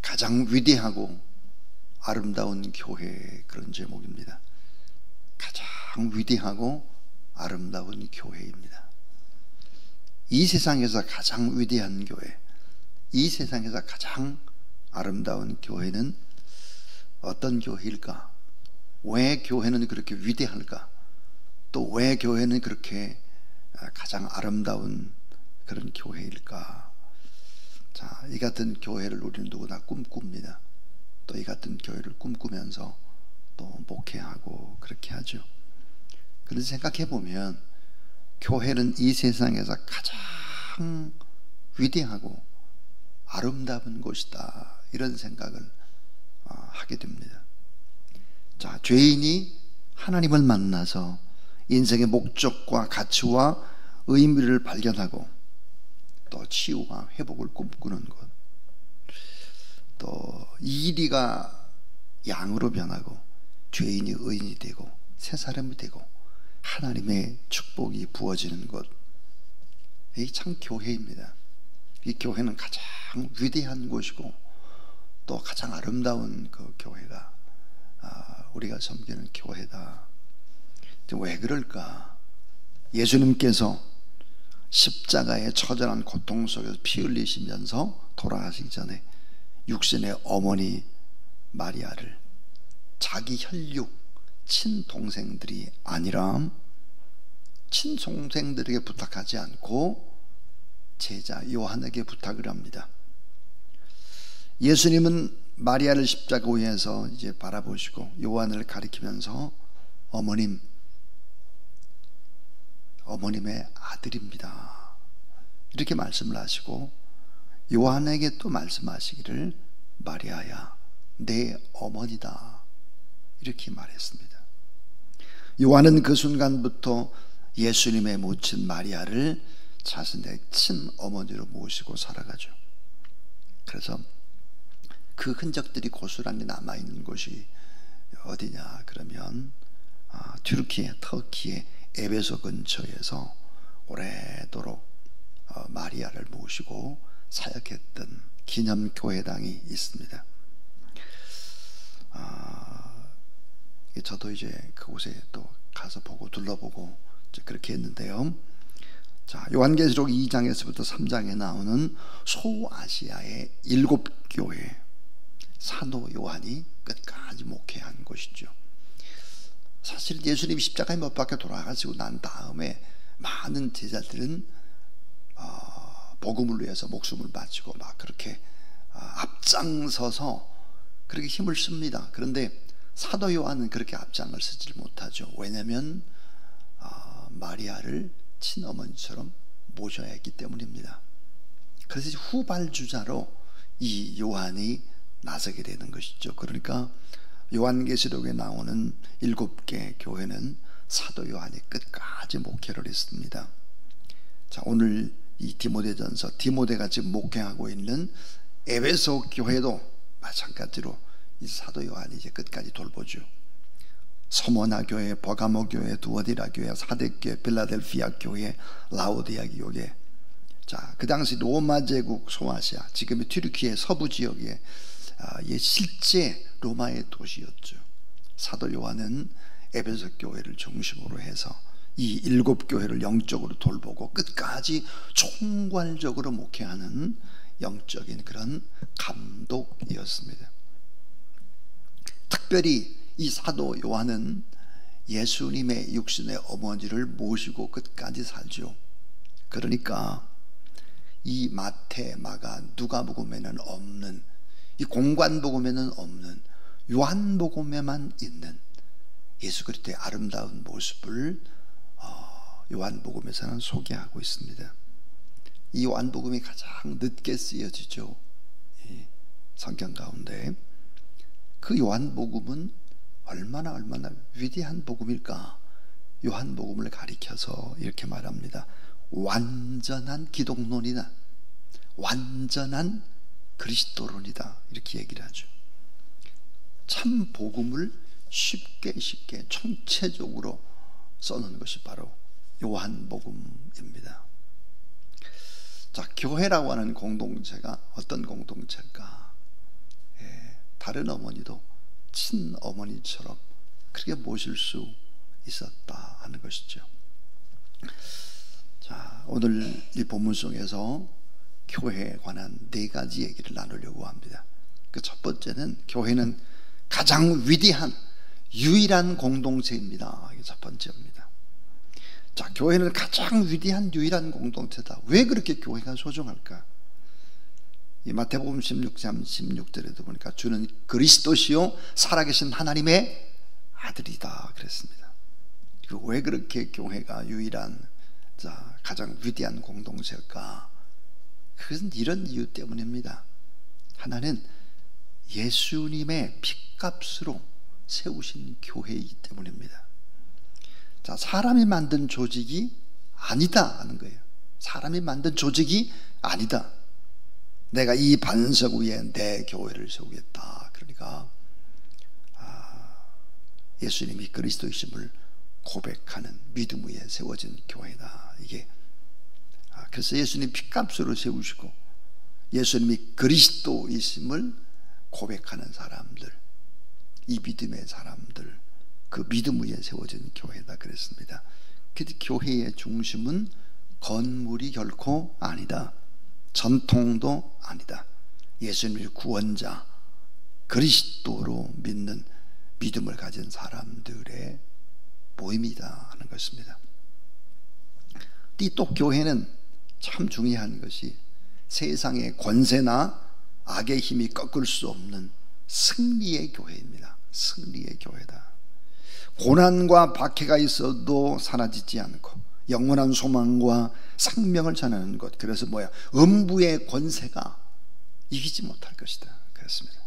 가장 위대하고 아름다운 교회, 그런 제목입니다. 가장 위대하고 아름다운 교회입니다. 이 세상에서 가장 위대한 교회, 이 세상에서 가장 아름다운 교회는 어떤 교회일까? 왜 교회는 그렇게 위대할까? 또 왜 교회는 그렇게 가장 아름다운 그런 교회일까? 자, 이 같은 교회를 우리는 누구나 꿈꿉니다. 또 이 같은 교회를 꿈꾸면서 또 목회하고 그렇게 하죠. 그런데 생각해 보면 교회는 이 세상에서 가장 위대하고 아름다운 곳이다, 이런 생각을 하게 됩니다. 자, 죄인이 하나님을 만나서 인생의 목적과 가치와 의미를 발견하고 또 치유와 회복을 꿈꾸는 것, 또 이리가 양으로 변하고 죄인이 의인이 되고 새 사람이 되고 하나님의 축복이 부어지는 것, 이 참 교회입니다. 이 교회는 가장 위대한 곳이고 또 가장 아름다운 그 교회가 우리가 섬기는 교회다. 왜 그럴까? 예수님께서 십자가의 처절한 고통 속에서 피 흘리시면서 돌아가시기 전에 육신의 어머니 마리아를 자기 혈육 친동생들이 아니라 친동생들에게 부탁하지 않고 제자 요한에게 부탁을 합니다. 예수님은 마리아를 십자가 위에서 이제 바라보시고 요한을 가리키면서 어머님의 아들입니다, 이렇게 말씀을 하시고 요한에게 또 말씀하시기를 마리아야 내 어머니다, 이렇게 말했습니다. 요한은 그 순간부터 예수님의 모친 마리아를 자신의 친어머니로 모시고 살아가죠. 그래서 그 흔적들이 고스란히 남아있는 곳이 어디냐 그러면 튀르키예, 터키의 에베소 근처에서 오래도록 마리아를 모시고 사역했던 기념교회당이 있습니다. 저도 이제 그곳에 또 가서 보고 둘러보고 그렇게 했는데요. 자, 요한계시록 2장에서부터 3장에 나오는 소아시아의 7교회, 사도 요한이 끝까지 목회한 곳이죠. 사실 예수님이 십자가에 못 박혀 돌아가시고 난 다음에 많은 제자들은 복음을 위해서 목숨을 바치고 막 그렇게 앞장서서 그렇게 힘을 씁니다. 그런데 사도 요한은 그렇게 앞장을 서질 못하죠. 왜냐하면 마리아를 친어머니처럼 모셔야 했기 때문입니다. 그래서 후발주자로 이 요한이 나서게 되는 것이죠. 그러니까 요한계시록에 나오는 7개 교회는 사도 요한이 끝까지 목회를 했습니다. 자, 오늘 이 디모데전서, 디모데가 지금 목회하고 있는 에베소 교회도 마찬가지로 이 사도 요한이 이제 끝까지 돌보죠. 서머나 교회, 버가모 교회, 두어디라 교회, 사데교회, 필라델피아 교회, 라오디아 교회. 자, 그 당시 로마 제국 소아시아, 지금의 튀르키예 서부 지역에 실제 로마의 도시였죠. 사도 요한은 에베소 교회를 중심으로 해서 이 7교회를 영적으로 돌보고 끝까지 총괄적으로 목회하는 영적인 그런 감독이었습니다. 특별히 이 사도 요한은 예수님의 육신의 어머니를 모시고 끝까지 살죠. 그러니까 이 마태, 마가, 누가복음에는 없는, 이 공관복음에는 없는, 요한복음에만 있는 예수 그리스도의 아름다운 모습을 요한복음에서는 소개하고 있습니다. 이 요한복음이 가장 늦게 쓰여지죠. 성경 가운데. 그 요한복음은 얼마나 위대한 복음일까? 요한복음을 가리켜서 이렇게 말합니다. 완전한 기독론이다, 완전한 그리스도론이다, 이렇게 얘기를 하죠. 참 복음을 쉽게 총체적으로 써놓은 것이 바로 요한복음입니다. 자, 교회라고 하는 공동체가 어떤 공동체일까? 다른 어머니도 친어머니처럼 그렇게 모실 수 있었다 하는 것이죠. 자, 오늘 이 본문 속에서 교회에 관한 4가지 얘기를 나누려고 합니다. 그 첫 번째는 교회는 가장 위대한 유일한 공동체입니다. 이게 첫 번째입니다. 자, 교회는 가장 위대한 유일한 공동체다. 왜 그렇게 교회가 소중할까? 이 마태복음 16장 16절에도 보니까 주는 그리스도시요 살아계신 하나님의 아들이다 그랬습니다. 왜 그렇게 교회가 유일한, 자, 가장 위대한 공동체일까? 그것은 이런 이유 때문입니다. 하나는 예수님의 핏값으로 세우신 교회이기 때문입니다. 자, 사람이 만든 조직이 아니다 하는 거예요. 사람이 만든 조직이 아니다. 내가 이 반석 위에 내 교회를 세우겠다. 그러니까 예수님이 그리스도이심을 고백하는 믿음 위에 세워진 교회다. 이게 그래서 예수님 핏값으로 세우시고 예수님이 그리스도이심을 고백하는 사람들, 이 믿음의 사람들, 그 믿음 위에 세워진 교회다 그랬습니다. 그래서 교회의 중심은 건물이 결코 아니다. 전통도 아니다. 예수님을 구원자 그리스도로 믿는 믿음을 가진 사람들의 모임이다 하는 것입니다. 또 교회는 참 중요한 것이 세상의 권세나 악의 힘이 꺾을 수 없는 승리의 교회입니다. 승리의 교회다. 고난과 박해가 있어도 사라지지 않고 영원한 소망과 생명을 전하는 것. 그래서 뭐야? 음부의 권세가 이기지 못할 것이다 그랬습니다.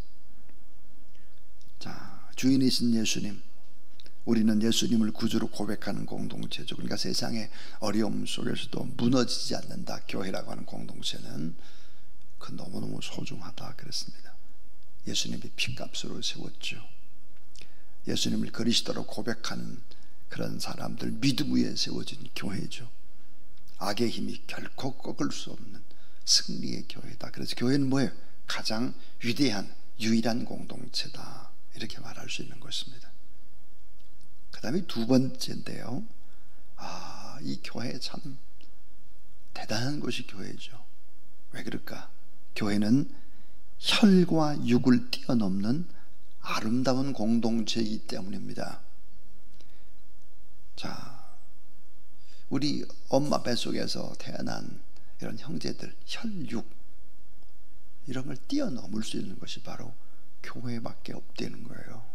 자, 주인이신 예수님, 우리는 예수님을 구주로 고백하는 공동체죠. 그러니까 세상의 어려움 속에서도 무너지지 않는다. 교회라고 하는 공동체는 그 너무너무 소중하다 그랬습니다. 예수님이 핏값으로 세웠죠. 예수님을 그리스도로 고백하는 그런 사람들 믿음 위에 세워진 교회죠. 악의 힘이 결코 꺾을 수 없는 승리의 교회다. 그래서 교회는 뭐예요? 가장 위대한 유일한 공동체다. 이렇게 말할 수 있는 것입니다. 그 다음에 두 번째인데요, 이 교회 참 대단한 것이 교회죠. 왜 그럴까? 교회는 혈과 육을 뛰어넘는 아름다운 공동체이기 때문입니다. 자, 우리 엄마 뱃속에서 태어난 이런 형제들, 혈육, 이런 걸 뛰어넘을 수 있는 것이 바로 교회밖에 없다는 거예요.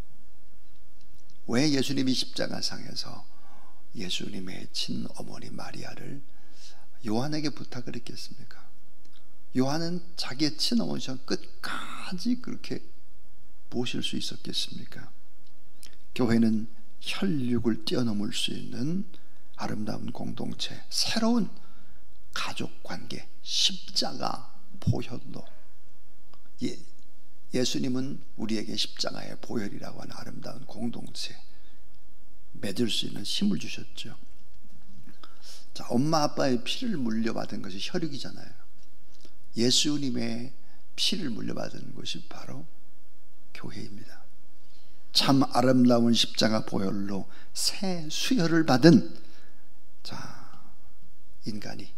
왜 예수님이 십자가상에서 예수님의 친어머니 마리아를 요한에게 부탁을 했겠습니까? 요한은 자기의 친어머니처럼 끝까지 그렇게 모실 수 있었겠습니까? 교회는 혈육을 뛰어넘을 수 있는 아름다운 공동체, 새로운 가족관계, 십자가 보혈로, 예수님은 우리에게 십자가의 보혈이라고 하는 아름다운 공동체 맺을 수 있는 힘을 주셨죠. 자, 엄마 아빠의 피를 물려받은 것이 혈육이잖아요. 예수님의 피를 물려받은 것이 바로 교회입니다. 참 아름다운 십자가 보혈로 새 수혈을 받은, 자, 인간이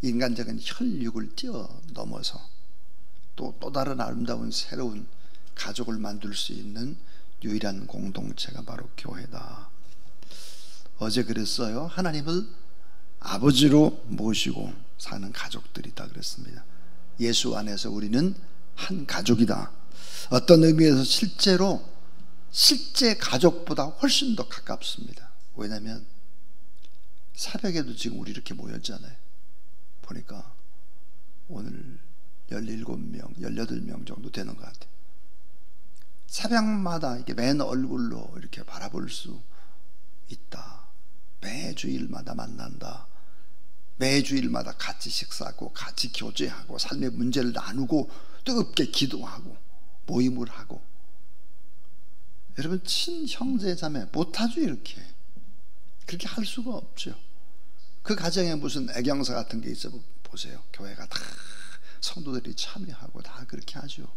인간적인 혈육을 뛰어넘어서 또 다른 아름다운 새로운 가족을 만들 수 있는 유일한 공동체가 바로 교회다. 어제 그랬어요. 하나님을 아버지로 모시고 사는 가족들이다 그랬습니다. 예수 안에서 우리는 한 가족이다. 어떤 의미에서 실제 가족보다 훨씬 더 가깝습니다. 왜냐하면 새벽에도 지금 우리 이렇게 모였잖아요. 보니까 오늘 17명, 18명 정도 되는 것 같아요. 새벽마다 이렇게 맨 얼굴로 이렇게 바라볼 수 있다. 매주일마다 만난다. 매주일마다 같이 식사하고 같이 교제하고 삶의 문제를 나누고 뜨겁게 기도하고 모임을 하고. 여러분, 친형제자매 못하죠. 이렇게 그렇게 할 수가 없죠. 그 가정에 무슨 애경사 같은 게 있어 보세요. 교회가 다 성도들이 참여하고 다 그렇게 하죠.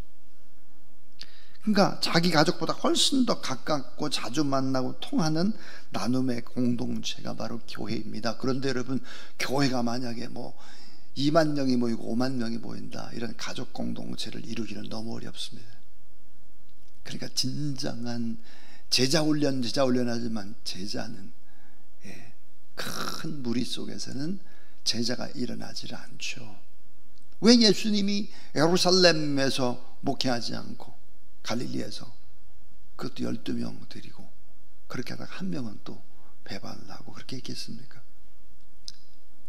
그러니까 자기 가족보다 훨씬 더 가깝고 자주 만나고 통하는 나눔의 공동체가 바로 교회입니다. 그런데 여러분, 교회가 만약에 뭐 2만 명이 모이고 5만 명이 모인다, 이런 가족 공동체를 이루기는 너무 어렵습니다. 그러니까 진정한 제자훈련 하지만 제자는 큰 무리 속에서는 제자가 일어나질 않죠. 왜 예수님이 예루살렘에서 목회하지 않고 갈릴리에서 그것도 12명 데리고 그렇게 하다가 한 명은 또 배반을 하고 그렇게 했겠습니까?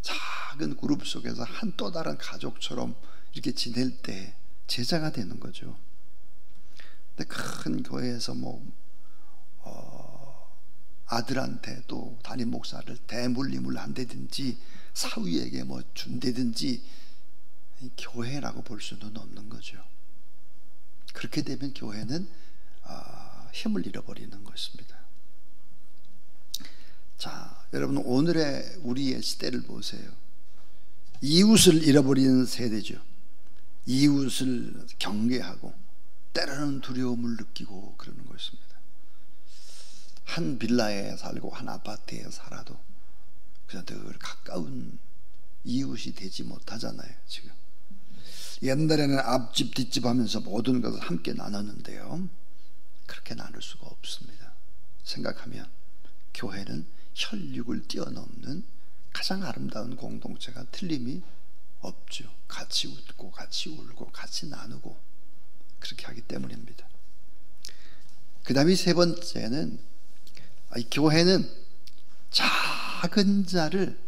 작은 그룹 속에서 한 또 다른 가족처럼 이렇게 지낼 때 제자가 되는 거죠. 근데 큰 교회에서 아들한테 또 담임 목사를 대물림을 한다든지 사위에게 뭐 준다든지 교회라고 볼 수는 없는 거죠. 그렇게 되면 교회는 힘을 잃어버리는 것입니다. 자, 여러분, 오늘의 우리의 시대를 보세요. 이웃을 잃어버리는 세대죠. 이웃을 경계하고 때로는 두려움을 느끼고 그러는 것입니다. 한 빌라에 살고 한 아파트에 살아도 그냥 늘 가까운 이웃이 되지 못하잖아요. 지금 옛날에는 앞집 뒷집 하면서 모든 것을 함께 나눴는데요, 그렇게 나눌 수가 없습니다. 생각하면 교회는 혈육을 뛰어넘는 가장 아름다운 공동체가 틀림이 없죠. 같이 웃고 같이 울고 같이 나누고 그렇게 하기 때문입니다. 그 다음에 세 번째는, 이 교회는 작은 자를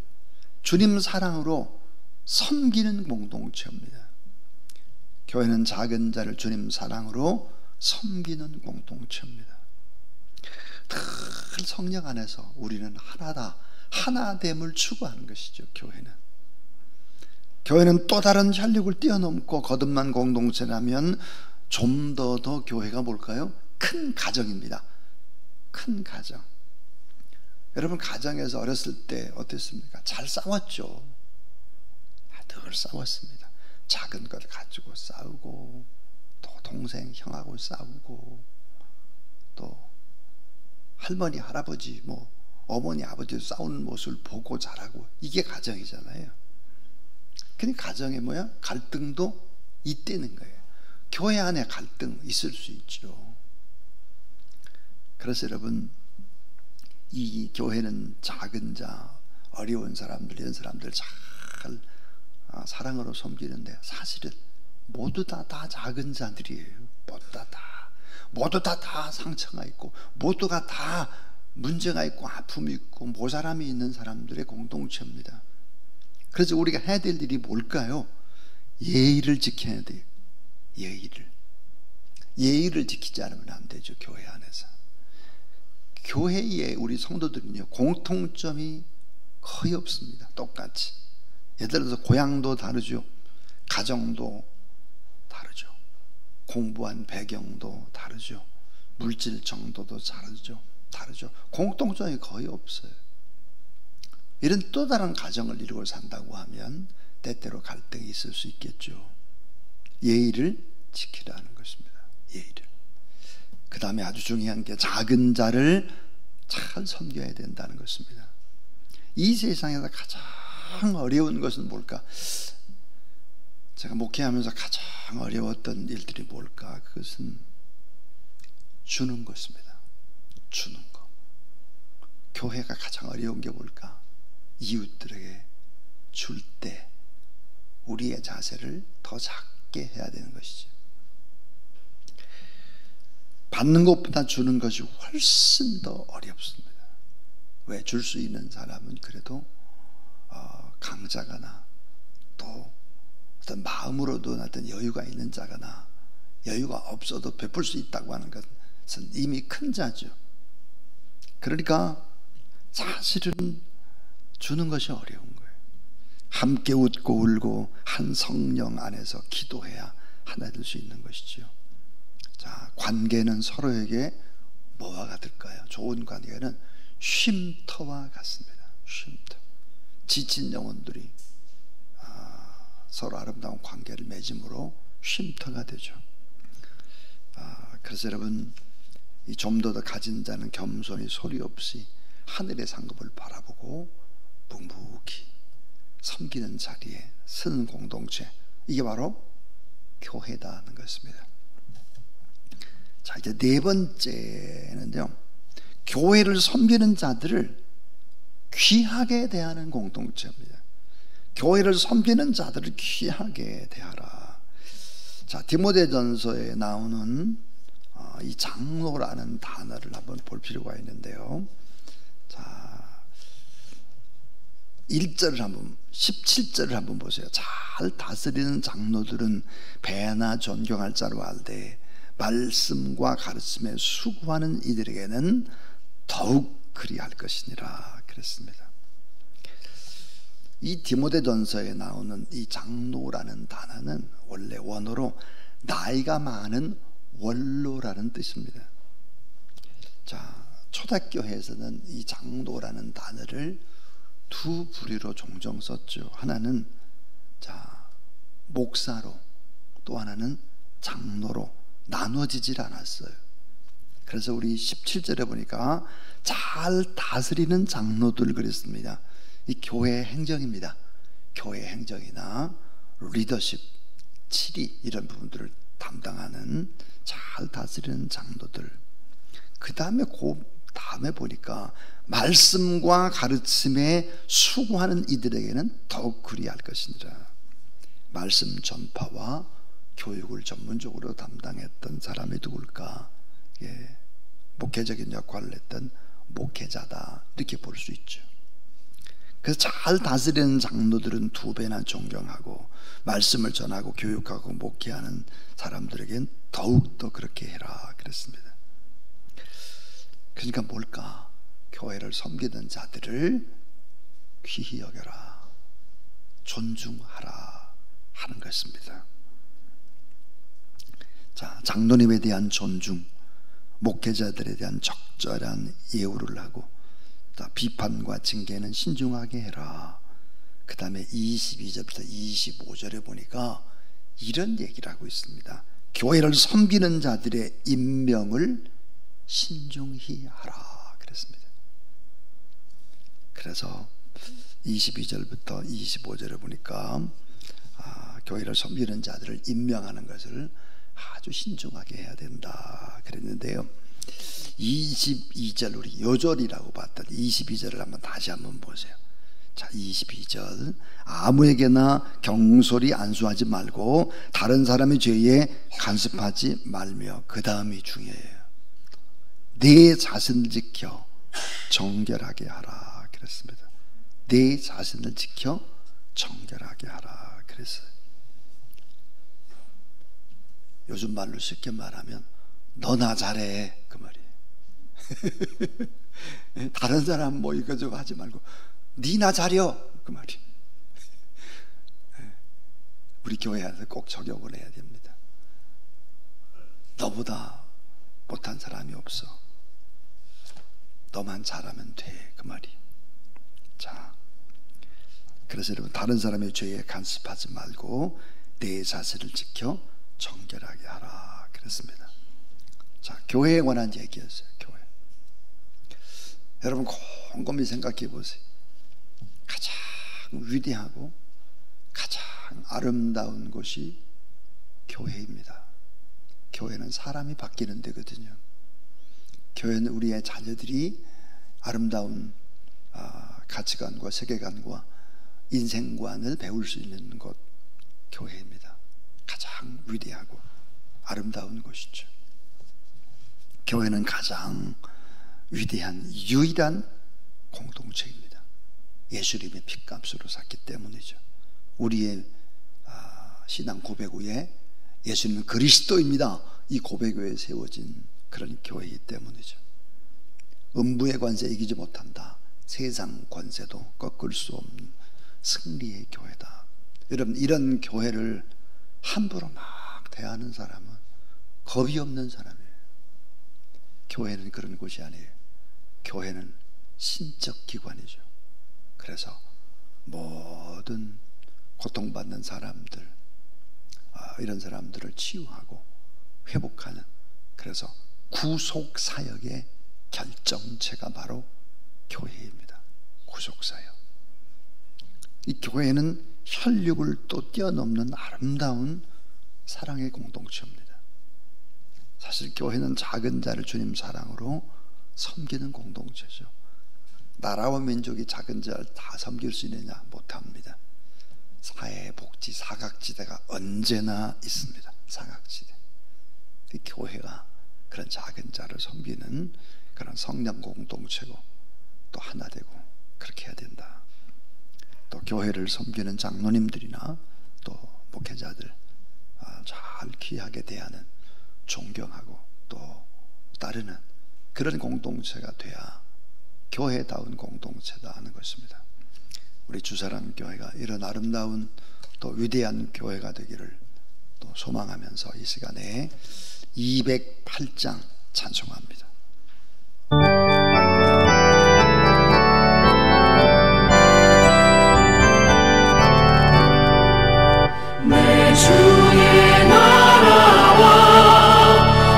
주님 사랑으로 섬기는 공동체입니다. 교회는 작은 자를 주님 사랑으로 섬기는 공동체입니다. 늘 성령 안에서 우리는 하나다, 하나됨을 추구하는 것이죠. 교회는 또 다른 혈육을 뛰어넘고 거듭난 공동체라면 좀 더 교회가 뭘까요? 큰 가정입니다. 큰 가정. 여러분, 가정에서 어렸을 때 어땠습니까? 잘 싸웠죠. 늘 싸웠습니다. 작은 것 가지고 싸우고, 또 동생 형하고 싸우고, 또 할머니 할아버지 어머니 아버지 싸우는 모습을 보고 자라고, 이게 가정이잖아요. 그러니까 가정에 갈등도 있다는 거예요. 교회 안에 갈등 있을 수 있죠. 그래서 여러분, 이 교회는 작은 자, 어려운 사람들, 이런 사람들 잘 사랑으로 섬기는데 사실은 모두 다 작은 자들이에요. 모두 다 상처가 있고, 모두가 다 문제가 있고 아픔이 있고 모자람이 있는 사람들의 공동체입니다. 그래서 우리가 해야 될 일이 뭘까요? 예의를 지켜야 돼요. 예의를 지키지 않으면 안 되죠. 교회 안에서. 교회에 우리 성도들은요, 공통점이 거의 없습니다. 똑같이. 예를 들어서 고향도 다르죠. 가정도 다르죠. 공부한 배경도 다르죠. 물질 정도도 다르죠. 공통점이 거의 없어요. 이런 또 다른 가정을 이루고 산다고 하면 때때로 갈등이 있을 수 있겠죠. 예의를 지키라는 것입니다. 예의를. 그 다음에 아주 중요한 게 작은 자를 잘 섬겨야 된다는 것입니다. 이 세상에서 가장 어려운 것은 뭘까? 제가 목회하면서 가장 어려웠던 일들이 뭘까? 그것은 주는 것입니다. 주는 것. 교회가 가장 어려운 게 뭘까? 이웃들에게 줄 때 우리의 자세를 더 작게 해야 되는 것이죠. 받는 것보다 주는 것이 훨씬 더 어렵습니다. 왜? 줄 수 있는 사람은 그래도 강자거나 또 어떤 마음으로도 어떤 여유가 있는 자거나, 여유가 없어도 베풀 수 있다고 하는 것은 이미 큰 자죠. 그러니까 사실은 주는 것이 어려운 거예요. 함께 웃고 울고 한 성령 안에서 기도해야 하나 될 수 있는 것이죠. 자, 관계는 서로에게 뭐와 같을까요? 좋은 관계는 쉼터와 같습니다. 쉼터. 지친 영혼들이 서로 아름다운 관계를 맺음으로 쉼터가 되죠. 그래서 여러분, 이 좀 더 가진 자는 겸손히 소리 없이 하늘의 상급을 바라보고 묵묵히 섬기는 자리에 서는 공동체, 이게 바로 교회다는 것입니다. 자, 이제 네 번째는요, 교회를 섬기는 자들을 귀하게 대하는 공동체입니다. 교회를 섬기는 자들을 귀하게 대하라. 자, 디모데전서에 나오는 이 장로라는 단어를 한번 볼 필요가 있는데요. 자, 1절을 한번, 17절을 한번 보세요. 잘 다스리는 장로들은 배나 존경할 자로 알되 말씀과 가르침에 수고하는 이들에게는 더욱 그리할 것이니라 그랬습니다. 이 디모데전서에 나오는 이 장로라는 단어는 원래 원어로 나이가 많은 원로라는 뜻입니다. 자, 초대교회에서는 이 장로라는 단어를 두 부류로 종종 썼죠. 하나는 자, 목사로, 또 하나는 장로로 나눠지질 않았어요. 그래서 우리 17절에 보니까 잘 다스리는 장로들 그랬습니다. 이 교회 행정입니다. 교회 행정이나 리더십, 치리 이런 부분들을 담당하는 잘 다스리는 장로들. 그 다음에 보니까 말씀과 가르침에 수고하는 이들에게는 더욱 그리할 것이니라. 말씀 전파와 교육을 전문적으로 담당했던 사람이 누굴까? 예, 목회적인 역할을 했던 목회자다, 이렇게 볼 수 있죠. 그래서 잘 다스리는 장로들은 두 배나 존경하고 말씀을 전하고 교육하고 목회하는 사람들에겐 더욱더 그렇게 해라 그랬습니다. 그러니까 뭘까? 교회를 섬기는 자들을 귀히 여겨라, 존중하라 하는 것입니다. 자, 장로님에 대한 존중, 목회자들에 대한 적절한 예우를 하고, 비판과 징계는 신중하게 해라. 그 다음에 22절부터 25절에 보니까 이런 얘기를 하고 있습니다. 교회를 섬기는 자들의 임명을 신중히 하라 그랬습니다. 그래서 22절부터 25절에 보니까 교회를 섬기는 자들을 임명하는 것을 아주 신중하게 해야 된다 그랬는데요. 22절, 우리 요절이라고 봤던 22절을 다시 한번 보세요. 자, 22절, 아무에게나 경솔히 안수하지 말고 다른 사람의 죄에 간섭하지 말며, 그 다음이 중요해요. 내 자신을 지켜 정결하게 하라 그랬습니다. 내 자신을 지켜 정결하게 하라 그랬어요. 요즘 말로 쉽게 말하면 너나 잘해 그 말이에요. 다른 사람 뭐 이거저거 하지 말고 니나 잘려 그 말이에요. 우리 교회에서 꼭 적용을 해야 됩니다. 너보다 못한 사람이 없어. 너만 잘하면 돼 그 말이. 자, 그래서 여러분, 다른 사람의 죄에 간섭하지 말고 내 자신을 지켜 정결하게 하라 그랬습니다. 자, 교회에 관한 얘기였어요. 교회. 여러분 곰곰이 생각해 보세요. 가장 위대하고 가장 아름다운 곳이 교회입니다. 교회는 사람이 바뀌는 데거든요. 교회는 우리의 자녀들이 아름다운 가치관과 세계관과 인생관을 배울 수 있는 곳, 교회입니다. 가장 위대하고 아름다운 곳이죠. 교회는 가장 위대한 유일한 공동체입니다. 예수님의 핏값으로 샀기 때문이죠. 우리의 신앙 고백 후에 예수님은 그리스도입니다, 이 고백 후에 세워진 그런 교회이기 때문이죠. 음부의 관세 이기지 못한다. 세상 관세도 꺾을 수 없는 승리의 교회다. 여러분, 이런 교회를 함부로 막 대하는 사람은 겁이 없는 사람이에요. 교회는 그런 곳이 아니에요. 교회는 신적 기관이죠. 그래서 모든 고통받는 사람들, 이런 사람들을 치유하고 회복하는 그래서 구속사역의 결정체가 바로 교회입니다. 구속사역. 이 교회는 혈육을 또 뛰어넘는 아름다운 사랑의 공동체입니다. 사실 교회는 작은 자를 주님 사랑으로 섬기는 공동체죠. 나라와 민족이 작은 자를 다 섬길 수 있느냐? 못합니다. 사회, 복지, 사각지대가 언제나 있습니다. 사각지대. 이 교회가 그런 작은 자를 섬기는 그런 성령 공동체고 또 하나 되고 그렇게 해야 된다. 또 교회를 섬기는 장로님들이나 또 목회자들 잘 귀하게 대하는, 존경하고 또 따르는 그런 공동체가 돼야 교회다운 공동체다 하는 것입니다. 우리 주사람 교회가 이런 아름다운 또 위대한 교회가 되기를 또 소망하면서 이 시간에 208장 찬송합니다. 내 주의 나라와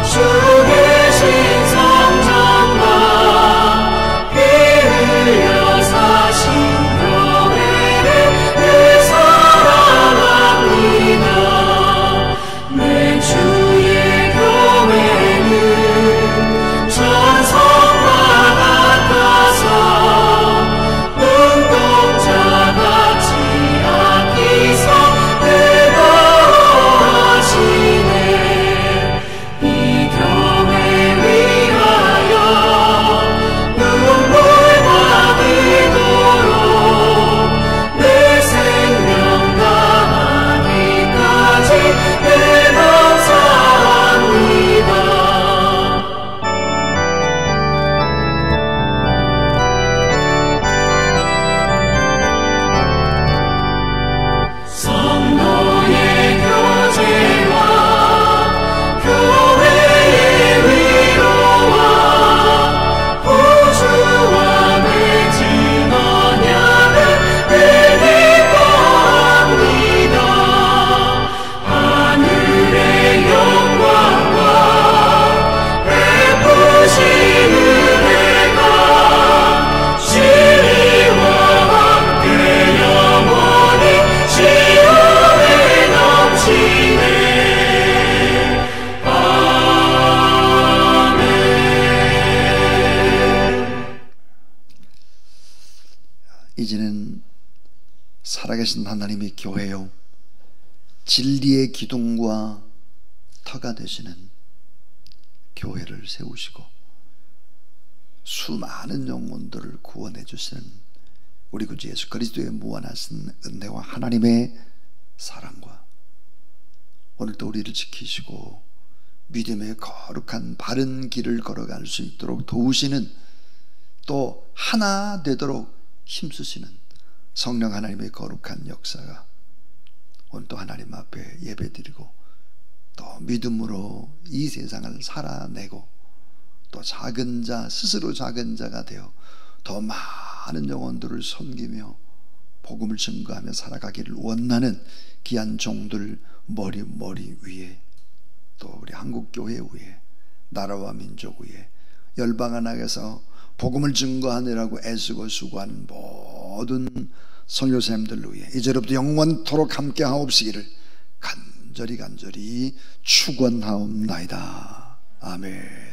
주 계신 성전과 피 흘려 사신 교회를 늘 사랑합니다. 내 주의 교회는 천성과 같아서 눈동자같이 아끼사 이제는 살아계신 하나님의 교회요, 진리의 기둥과 터가 되시는 교회를 세우시고 수많은 영혼들을 구원해 주시는 우리 구주 예수 그리스도의 무한하신 은혜와 하나님의 사랑과 오늘도 우리를 지키시고 믿음의 거룩한 바른 길을 걸어갈 수 있도록 도우시는, 또 하나 되도록 힘쓰시는 성령 하나님의 거룩한 역사가 오늘도 하나님 앞에 예배드리고 또 믿음으로 이 세상을 살아내고 또 작은 자, 스스로 작은 자가 되어 더 많은 영혼들을 섬기며 복음을 증거하며 살아가기를 원하는 귀한 종들 머리 위에, 또 우리 한국교회 위에, 나라와 민족 위에, 열방 하나에서 복음을 증거하느라고 애쓰고 수고하는 모든 선교사님들 위해 이제로부터 영원토록 함께 하옵시기를 간절히 축원하옵나이다. 아멘.